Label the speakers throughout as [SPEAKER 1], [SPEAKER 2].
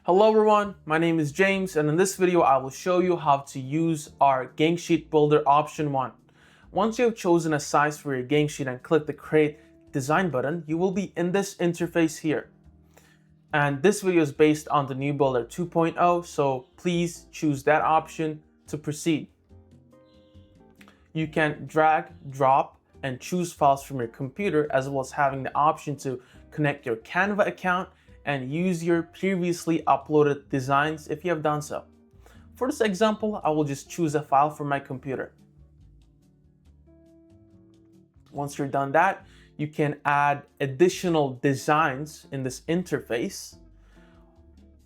[SPEAKER 1] Hello everyone, my name is James, and in this video I will show you how to use our Gank Sheet Builder option 1. Once you have chosen a size for your Gank Sheet and click the Create Design button, you will be in this interface here. And this video is based on the new Builder 2.0, so please choose that option to proceed. You can drag, drop, and choose files from your computer, as well as having the option to connect your Canva account and use your previously uploaded designs if you have done so. For this example, I will just choose a file from my computer. Once you're done that, you can add additional designs in this interface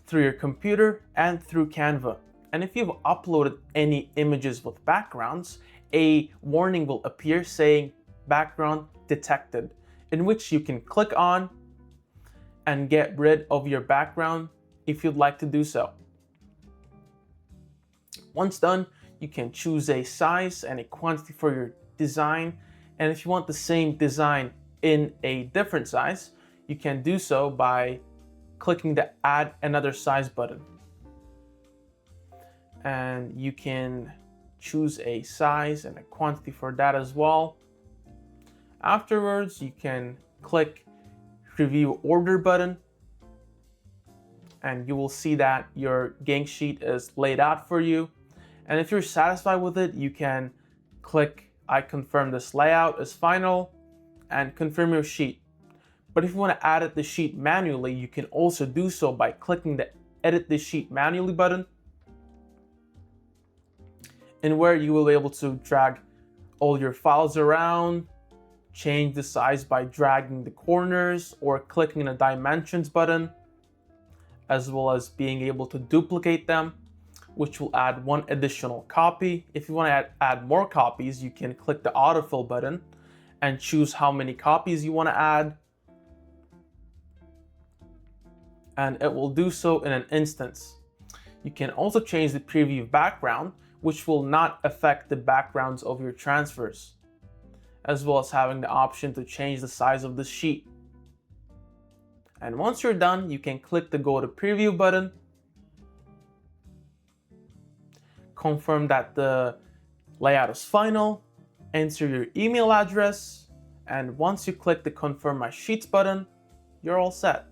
[SPEAKER 1] through your computer and through Canva. And if you've uploaded any images with backgrounds, a warning will appear saying background detected, in which you can click on and get rid of your background if you'd like to do so. Once done, you can choose a size and a quantity for your design. And if you want the same design in a different size, you can do so by clicking the Add Another Size button. And you can choose a size and a quantity for that as well. Afterwards, you can click Review Order button, and you will see that your Gank sheet is laid out for you. And if you're satisfied with it, you can click I confirm this layout is final and confirm your sheet. But if you want to edit the sheet manually, you can also do so by clicking the Edit the Sheet Manually button, and where you will be able to drag all your files around, change the size by dragging the corners or clicking the dimensions button, as well as being able to duplicate them, which will add one additional copy. If you want to add more copies, you can click the autofill button and choose how many copies you want to add. And it will do so in an instance. You can also change the preview background, which will not affect the backgrounds of your transfers, as well as having the option to change the size of the sheet. And once you're done, you can click the Go to Preview button, confirm that the layout is final, enter your email address, and once you click the Confirm My Sheets button, you're all set.